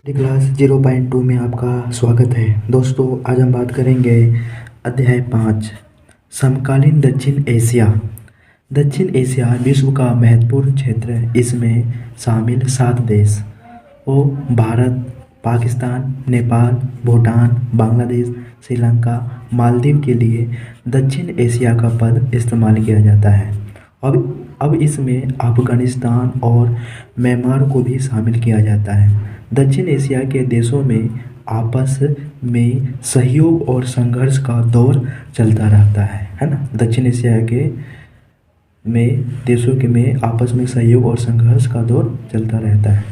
Class 0.2 में आपका स्वागत है। दोस्तों, आज हम बात करेंगे अध्याय 5 समकालीन दक्षिण एशिया। दक्षिण एशिया विश्व का महत्वपूर्ण क्षेत्र है। इसमें शामिल 7 देश वो भारत, पाकिस्तान, नेपाल, भूटान, बांग्लादेश, श्रीलंका, मालदीव के लिए दक्षिण एशिया का पद इस्तेमाल किया जाता है। अब इसमें अफगानिस्तान और म्यांमार को भी शामिल किया जाता है। दक्षिण एशिया के देशों में आपस में सहयोग और संघर्ष का दौर चलता रहता है ना। दक्षिण एशिया के देशों के में आपस में सहयोग और संघर्ष का दौर चलता रहता है।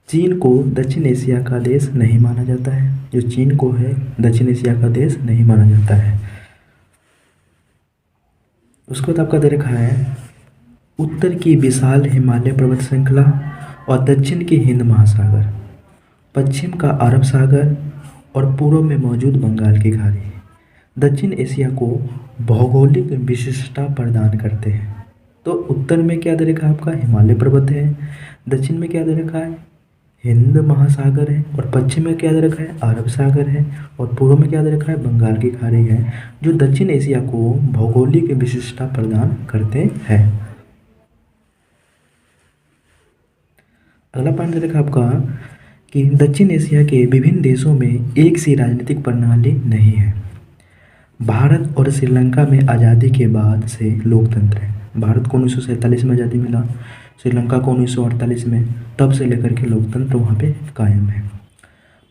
चीन को दक्षिण एशिया का देश नहीं माना जाता है। जो चीन को है दक्षिण एशिया का देश नहीं माना जाता है। उसके बाद आपका दे रखा है उत्तर की विशाल हिमालय पर्वत श्रृंखला और दक्षिण की हिंद महासागर, पश्चिम का अरब सागर और पूर्व में मौजूद बंगाल की खाड़ी दक्षिण एशिया को भौगोलिक विशिष्टता प्रदान करते हैं। तो उत्तर में क्या दे रखा है आपका हिमालय पर्वत है, दक्षिण में क्या दे रखा है हिंद महासागर है और पश्चिम में क्या दे रखा है अरब सागर है और पूर्व में क्या दे रखा है बंगाल की खाड़ी है, जो दक्षिण एशिया को भौगोलिक विशिष्टता प्रदान करते हैं। अगला पॉइंट दे रखा आपका कि दक्षिण एशिया के विभिन्न देशों में एक सी राजनीतिक प्रणाली नहीं है। भारत और श्रीलंका में आज़ादी के बाद से लोकतंत्र है। भारत को 1947 में आज़ादी मिला, श्रीलंका को 1948 में, तब से लेकर के लोकतंत्र वहाँ पे कायम है।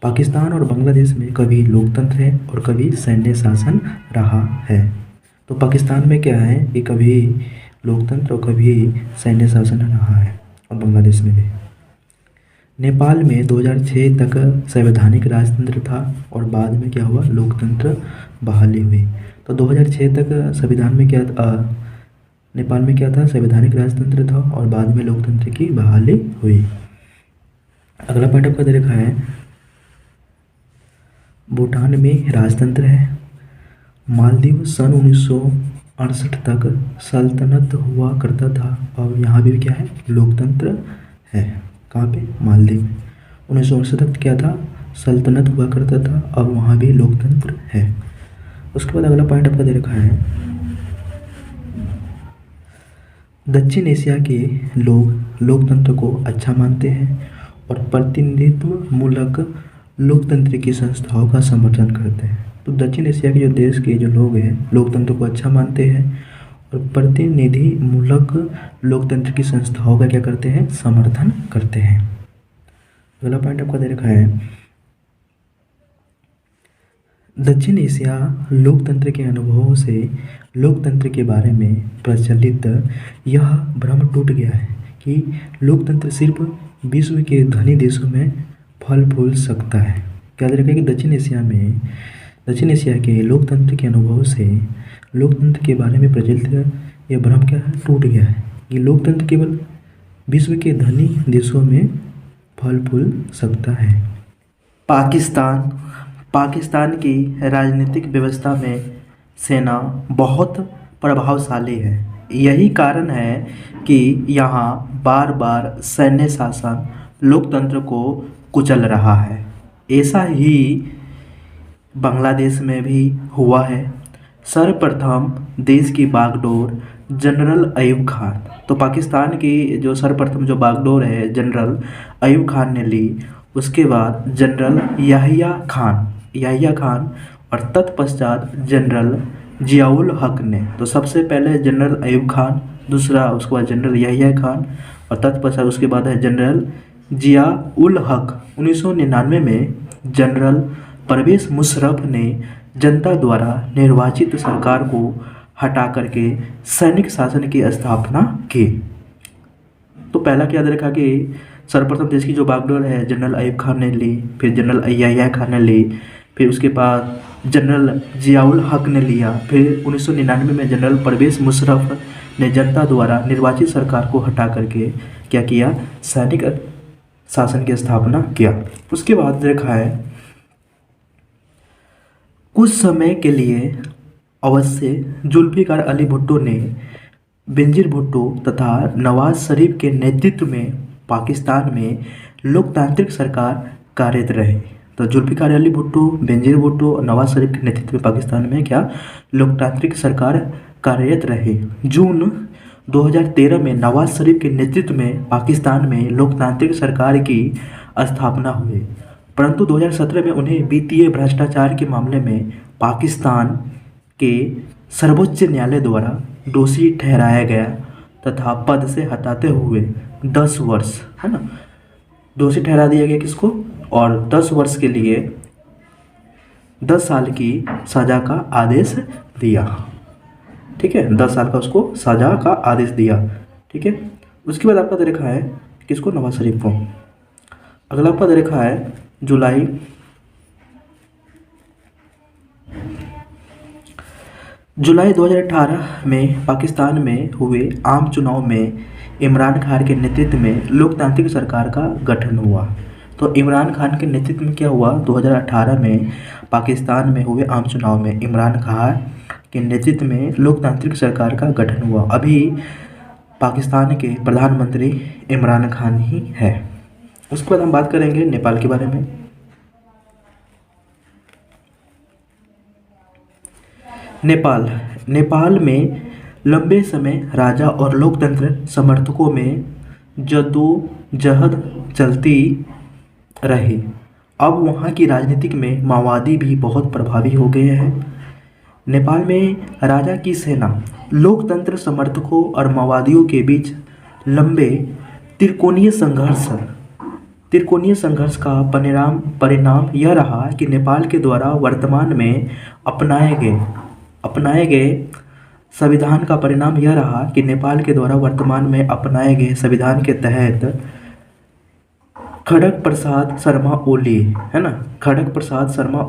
पाकिस्तान और बांग्लादेश में कभी लोकतंत्र है और कभी सैन्य शासन रहा है। तो पाकिस्तान में क्या है कि कभी लोकतंत्र और कभी सैन्य शासन रहा है, और बांग्लादेश में भी। नेपाल में 2006 तक संवैधानिक राजतंत्र था और बाद में क्या हुआ लोकतंत्र बहाली हुई। तो 2006 तक संविधान में क्या नेपाल में क्या था संवैधानिक राजतंत्र था और बाद में लोकतंत्र की बहाली हुई। अगला पॉइंट आपका दे रखा है भूटान में राजतंत्र है। मालदीव सन 1968 तक सल्तनत हुआ करता था और यहाँ भी क्या है लोकतंत्र है। कहाँ पे मालदीव में 1968 तक क्या था सल्तनत हुआ करता था, अब वहाँ भी लोकतंत्र है। उसके बाद अगला पॉइंट आपका दे रखा है दक्षिण एशिया के लोग लोकतंत्र को अच्छा मानते हैं और प्रतिनिधित्व मूलक लोकतंत्र की संस्थाओं का समर्थन करते हैं। तो दक्षिण एशिया के जो देश के जो लोग हैं लोकतंत्र को अच्छा मानते हैं और प्रतिनिधि मूलक लोकतंत्र की संस्थाओं का क्या करते हैं समर्थन करते हैं। अगला पॉइंट आपका दे रखा है दक्षिण एशिया लोकतंत्र के अनुभवों से लोकतंत्र के बारे में प्रचलित यह भ्रम टूट गया है कि लोकतंत्र सिर्फ विश्व के धनी देशों में फल फूल सकता है। क्या दे रखा है कि दक्षिण एशिया के लोकतंत्र के अनुभवों से लोकतंत्र के बारे में प्रचलित यह भ्रम क्या है टूट गया है कि लोकतंत्र केवल विश्व के धनी देशों में फल फूल सकता है। पाकिस्तान की राजनीतिक व्यवस्था में सेना बहुत प्रभावशाली है। यही कारण है कि यहाँ बार बार सैन्य शासन लोकतंत्र को कुचल रहा है। ऐसा ही बांग्लादेश में भी हुआ है। सर्वप्रथम देश की बागडोर जनरल अयूब खान, तो पाकिस्तान की जो सर्वप्रथम जो बागडोर है जनरल अयूब खान ने ली। उसके बाद जनरल याहिया खान और तत्पश्चात जनरल जियाउल हक ने। तो सबसे पहले जनरल अयूब खान, दूसरा उसके बाद जनरल याहिया खान और तत्पश्चात उसके बाद है जनरल जियाउल हक। 1999 में जनरल परवेज मुशर्रफ ने जनता द्वारा निर्वाचित सरकार को हटा करके सैनिक शासन की स्थापना की। तो पहला क्या दे रखा कि सर्वप्रथम देश की जो बागडोर है जनरल अयूब खान ने ली, फिर जनरल याहिया खान ने ली, फिर उसके बाद जनरल जियाउल हक ने लिया, फिर 1999 में जनरल परवेज मुशर्रफ ने जनता द्वारा निर्वाचित सरकार को हटा करके क्या किया सैनिक शासन की स्थापना किया। उसके बाद देखा है कुछ समय के लिए अवश्य जुल्फिकार अली भुट्टो ने बेनजीर भुट्टो तथा नवाज शरीफ के नेतृत्व में पाकिस्तान में लोकतांत्रिक सरकार कार्यरत रही। तो जुल्फिकार अली भुट्टो, बेनजीर भुट्टो और नवाज शरीफ के नेतृत्व में पाकिस्तान में क्या लोकतांत्रिक सरकार कार्यरत रही। जून 2013 में नवाज शरीफ के नेतृत्व में पाकिस्तान में लोकतांत्रिक सरकार की स्थापना हुई, परंतु 2017 में उन्हें वित्तीय भ्रष्टाचार के मामले में पाकिस्तान के सर्वोच्च न्यायालय द्वारा दोषी ठहराया गया तथा पद से हटाते हुए 10 वर्ष, है ना, दोषी ठहरा दिया गया किसको, और 10 वर्ष के लिए 10 साल की सज़ा का आदेश दिया। ठीक है, 10 साल का उसको सज़ा का आदेश दिया। ठीक है, उसके बाद आपका दे रखा है किसको, नवाज शरीफ को। अगला आपका दे रखा है जुलाई 2018 में पाकिस्तान में हुए आम चुनाव में इमरान खान के नेतृत्व में लोकतांत्रिक सरकार का गठन हुआ। तो इमरान खान के नेतृत्व में क्या हुआ, 2018 में पाकिस्तान में हुए आम चुनाव में इमरान खान के नेतृत्व में लोकतांत्रिक सरकार का गठन हुआ। अभी पाकिस्तान के प्रधानमंत्री इमरान खान ही है। उसके बाद हम बात करेंगे नेपाल के बारे में। नेपाल में लंबे समय राजा और लोकतंत्र समर्थकों में जद्दोजहद चलती रही। अब वहाँ की राजनीतिक में माओवादी भी बहुत प्रभावी हो गए हैं। नेपाल में राजा की सेना, लोकतंत्र समर्थकों और माओवादियों के बीच लंबे त्रिकोणीय संघर्ष का परिणाम यह रहा कि नेपाल के द्वारा वर्तमान में अपनाए गए संविधान का परिणाम यह रहा कि नेपाल के द्वारा वर्तमान में अपनाए गए संविधान के तहत खड़ग प्रसाद शर्मा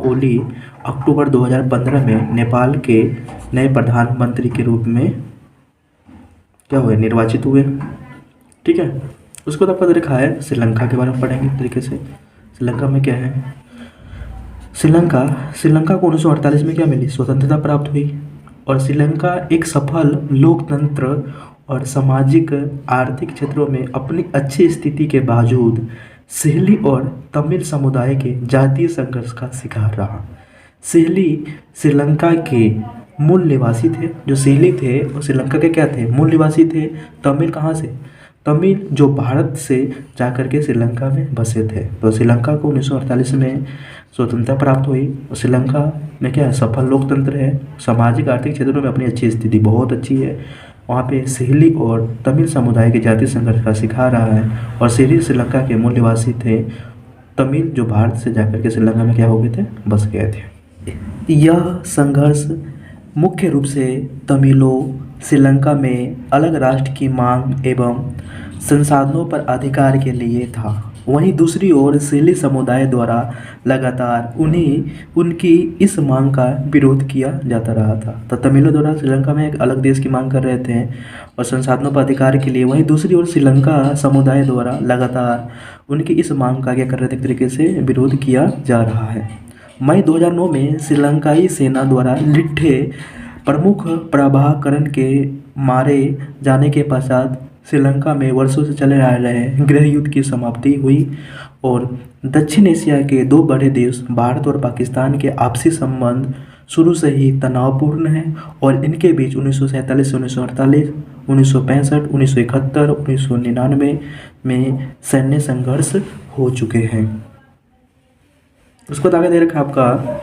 ओली अक्टूबर 2015 में नेपाल के नए प्रधानमंत्री के रूप में क्या हुए, निर्वाचित हुए। ठीक है, उसको तो आपको देखा है श्रीलंका के बारे में पढ़ेंगे तरीके से। श्रीलंका में क्या है, श्रीलंका को 1948 में क्या मिली, स्वतंत्रता प्राप्त हुई। और श्रीलंका एक सफल लोकतंत्र और सामाजिक आर्थिक क्षेत्रों में अपनी अच्छी स्थिति के बावजूद सिहली और तमिल समुदाय के जातीय संघर्ष का शिकार रहा। सिहली श्रीलंका के मूल निवासी थे, जो सिहली थे वो श्रीलंका के क्या थे, मूल निवासी थे। तमिल कहाँ से, तमिल जो भारत से जाकर के श्रीलंका में बसे थे। तो श्रीलंका को 1948 में स्वतंत्रता प्राप्त हुई। और श्रीलंका में क्या है, सफल लोकतंत्र है, सामाजिक आर्थिक क्षेत्रों में अपनी अच्छी स्थिति बहुत अच्छी है। वहाँ पे सिहली और तमिल समुदाय के जातीय संघर्ष का शिकार रहा है। और सिहली श्रीलंका के मूल निवासी थे, तमिल जो भारत से जाकर के श्रीलंका में क्या हो गए थे, बस गए थे। यह संघर्ष मुख्य रूप से तमिलों श्रीलंका में अलग राष्ट्र की मांग एवं संसाधनों पर अधिकार के लिए था। वहीं दूसरी ओर सिहली समुदाय द्वारा लगातार उनकी इस मांग का विरोध किया जाता रहा था। तो तमिलों द्वारा श्रीलंका में एक अलग देश की मांग कर रहे थे और संसाधनों पर अधिकार के लिए, वहीं दूसरी ओर श्रीलंका समुदाय द्वारा लगातार उनकी इस मांग का क्या कर रहे थे, एक तरीके से विरोध किया जा रहा है। मई 2009 में श्रीलंकाई सेना द्वारा लिट्ठे प्रमुख प्रभाकरण के मारे जाने के पश्चात श्रीलंका में वर्षों से चले आ रहे गृह युद्ध की समाप्ति हुई और दक्षिण एशिया के दो बड़े देश भारत और पाकिस्तान के आपसी संबंध शुरू से ही तनावपूर्ण हैं और इनके बीच 1947 से 1948, 1965, 1971, 1999 में सैन्य संघर्ष हो चुके हैं। उसको आगे दे रखा आपका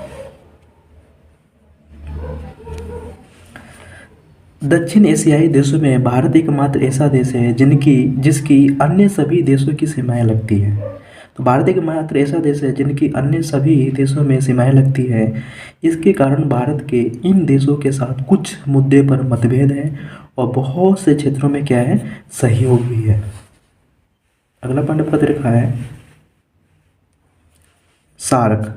दक्षिण एशियाई देशों में भारत एकमात्र ऐसा देश है जिसकी अन्य सभी देशों की सीमाएं लगती हैं। तो भारत एकमात्र ऐसा देश है जिनकी अन्य सभी देशों में सीमाएं लगती है। इसके कारण भारत के इन देशों के साथ कुछ मुद्दे पर मतभेद है और बहुत से क्षेत्रों में क्या है, सहयोग भी है। अगला पॉइंट आपका देखा है सार्क।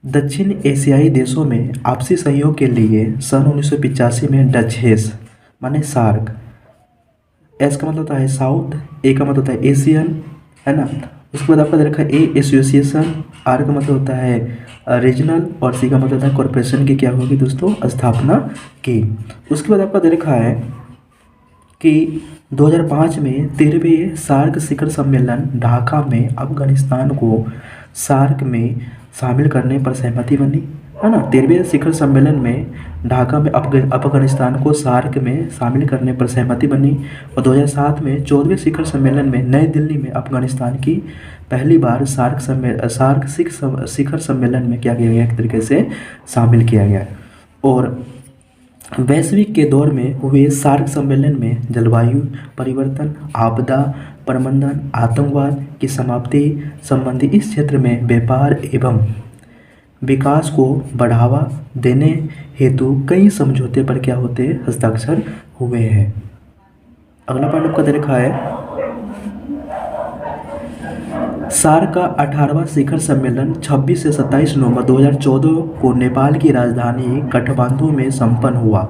दक्षिण एशियाई देशों में आपसी सहयोग के लिए सन 1985 में डचेस माने सार्क, एस का मतलब होता है साउथ, ए का मतलब होता है एशियन, है ना। उसके बाद आपका दे रखा है ए एसोसिएशन, आर का मतलब होता है रीजनल और सी का मतलब होता है कॉरपोरेशन की क्या होगी दोस्तों, स्थापना की। उसके बाद आपका दे रखा है कि 2005 में 13वें सार्क शिखर सम्मेलन ढाका में अफगानिस्तान को सार्क में शामिल करने पर सहमति बनी, है ना। 13वें शिखर सम्मेलन में ढाका में अफगानिस्तान को सार्क में शामिल करने पर सहमति बनी। और 2007 में 14वें शिखर सम्मेलन में नई दिल्ली में अफगानिस्तान की पहली बार सार्क शिखर सम्मेलन में क्या किया गया, एक तरीके से शामिल किया गया। और वैश्विक के दौर में हुए सार्क सम्मेलन में जलवायु परिवर्तन, आपदा प्रबंधन, आतंकवाद की समाप्ति संबंधी इस क्षेत्र में व्यापार एवं विकास को बढ़ावा देने हेतु कई समझौते पर क्या होते हैं, हस्ताक्षर हुए हैं। अगला पॉइंट आपका दे रखा है, सार्क का 18वां शिखर सम्मेलन 26 से 27 नवंबर 2014 को नेपाल की राजधानी काठमांडू में संपन्न हुआ,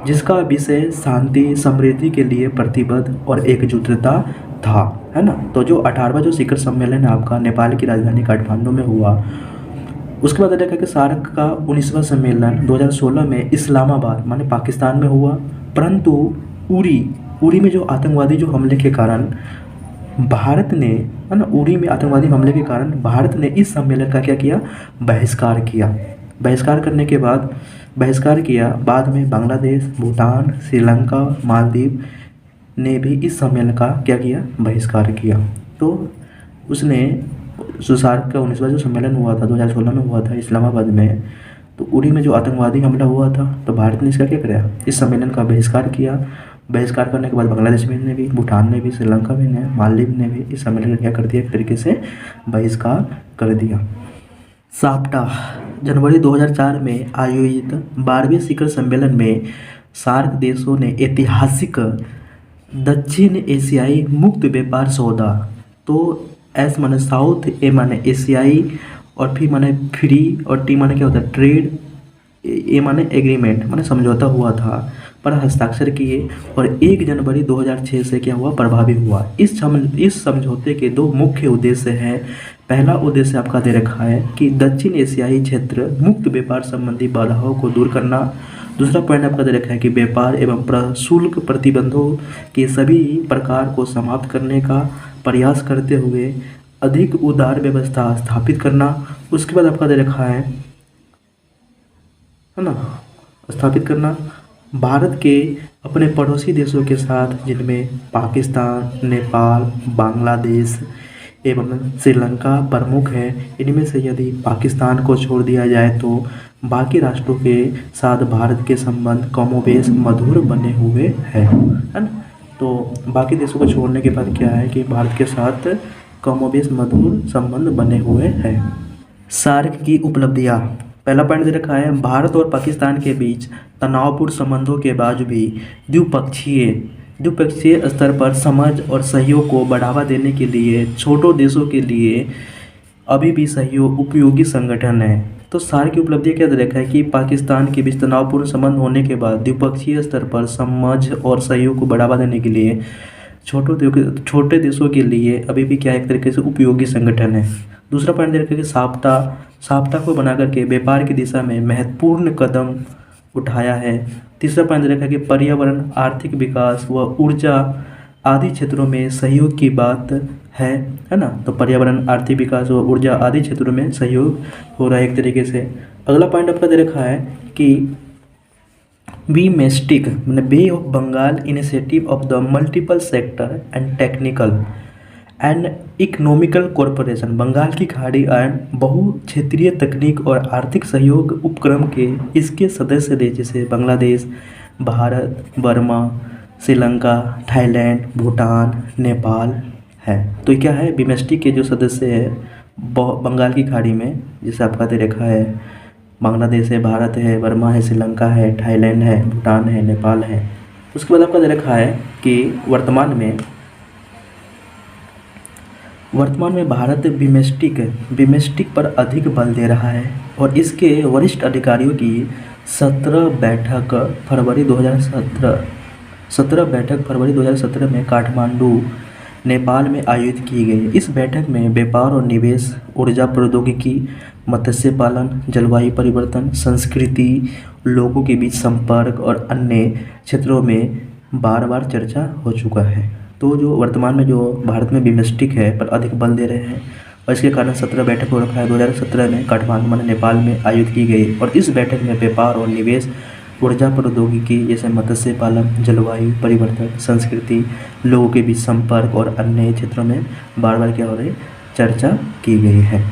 जिसका विषय शांति समृद्धि के लिए प्रतिबद्ध और एकजुटता था, है ना। तो जो 18वां जो शिखर सम्मेलन है आपका नेपाल की राजधानी काठमांडू में हुआ। उसके बाद देखा कि सार्क का 19वां सम्मेलन 2016 में इस्लामाबाद माने पाकिस्तान में हुआ, परंतु उरी में जो आतंकवादी जो हमले के कारण भारत ने, है ना, उरी में आतंकवादी हमले के कारण भारत ने इस सम्मेलन का क्या किया, बहिष्कार किया। बहिष्कार किया बाद में बांग्लादेश, भूटान, श्रीलंका, मालदीव ने भी इस सम्मेलन का क्या किया, बहिष्कार किया। तो उसने जो सार्क का 19वां जो सम्मेलन हुआ था 2016 में हुआ था इस्लामाबाद में, तो उरी में जो आतंकवादी हमला हुआ था तो भारत ने इसका क्या किया, इस सम्मेलन का बहिष्कार किया। बहिष्कार करने के बाद बांग्लादेश में ने भी, भूटान ने भी, श्रीलंका में ने, मालदीव ने भी इस सम्मेलन का क्या कर दिया, एक तरीके से बहिष्कार कर दिया। साप्टा जनवरी 2004 में आयोजित 12वें शिखर सम्मेलन में सार्क देशों ने ऐतिहासिक दक्षिण एशियाई मुक्त व्यापार सौदा, तो एस माने साउथ, ए माने एशियाई, और फिर माने फ्री, और टी माने क्या होता है, ट्रेड, ए माने एग्रीमेंट माने समझौता हुआ था पर हस्ताक्षर किए। और 1 जनवरी 2006 से क्या हुआ, प्रभावी हुआ। इस समझौते के 2 मुख्य उद्देश्य हैं। पहला उद्देश्य आपका दे रखा है कि दक्षिण एशियाई क्षेत्र मुक्त व्यापार संबंधी बाधाओं को दूर करना। दूसरा पॉइंट आपका दे रखा है कि व्यापार एवं प्रशुल्क प्रतिबंधों के सभी प्रकार को समाप्त करने का प्रयास करते हुए अधिक उदार व्यवस्था स्थापित करना। उसके बाद आपका दे रखा है ना, स्थापित करना भारत के अपने पड़ोसी देशों के साथ, जिनमें पाकिस्तान, नेपाल, बांग्लादेश एवं श्रीलंका प्रमुख है। इनमें से यदि पाकिस्तान को छोड़ दिया जाए तो बाकी राष्ट्रों के साथ भारत के संबंध कमोबेश मधुर बने हुए हैं, है ना। तो बाकी देशों को छोड़ने के बाद क्या है कि भारत के साथ कमोबेश मधुर संबंध बने हुए हैं। सार्क की उपलब्धियाँ, पहला पॉइंट दे रखा है, भारत और पाकिस्तान के बीच तनावपूर्ण संबंधों के बाद भी द्विपक्षीय स्तर पर समझ और सहयोग को बढ़ावा देने के लिए छोटों देशों के लिए अभी भी सहयोग उपयोगी संगठन है। तो सार्क की उपलब्धि क्या दे रखा है कि पाकिस्तान के बीच तनावपूर्ण संबंध होने के बाद द्विपक्षीय स्तर पर समझ और सहयोग को बढ़ावा देने के लिए छोटे देशों के लिए अभी भी क्या एक तरीके से उपयोगी संगठन है। दूसरा पॉइंट दे रखा है कि साप्टा को बना करके व्यापार की दिशा में महत्वपूर्ण कदम उठाया है। तीसरा पॉइंट दे रखा है कि पर्यावरण, आर्थिक विकास व ऊर्जा आदि क्षेत्रों में सहयोग की बात है ना। तो पर्यावरण, आर्थिक विकास व ऊर्जा आदि क्षेत्रों में सहयोग हो रहा है एक तरीके से। अगला पॉइंट आपका दे रखा है कि बीमेस्टिक मतलब bay of Bengal initiative of the multiple sector and technical and economical corporation, Bengal की खाड़ी एंड बहु क्षेत्रीय तकनीक और आर्थिक सहयोग उपक्रम के इसके सदस्य देश जैसे बांग्लादेश, भारत, बर्मा, श्रीलंका, थाईलैंड, भूटान, नेपाल है। तो क्या है, बीमेस्टिक के जो सदस्य है बंगाल की खाड़ी में, जैसे आपका दे रखा है बांग्लादेश है, भारत है, बर्मा है, श्रीलंका है, थाईलैंड है, भूटान है, नेपाल है। उसके बाद आपका दे रखा है कि वर्तमान में भारत बीमेस्टिक पर अधिक बल दे रहा है और इसके वरिष्ठ अधिकारियों की 17 बैठक फरवरी 2017 में काठमांडू, नेपाल में आयोजित की गई। इस बैठक में व्यापार और निवेश, ऊर्जा प्रौद्योगिकी, मत्स्य पालन, जलवायु परिवर्तन, संस्कृति, लोगों के बीच संपर्क और अन्य क्षेत्रों में बार बार चर्चा हो चुका है। तो जो वर्तमान में जो भारत में बिम्स्टेक है पर अधिक बल दे रहे हैं और इसके कारण 17 बैठक हो रखा है। 2017 में काठमांडू में नेपाल में आयोजित की गई और इस बैठक में व्यापार और निवेश, ऊर्जा प्रौद्योगिकी जैसे मत्स्य पालन, जलवायु परिवर्तन, संस्कृति, लोगों के बीच संपर्क और अन्य क्षेत्रों में बार बार क्या हो रही चर्चा की गई है।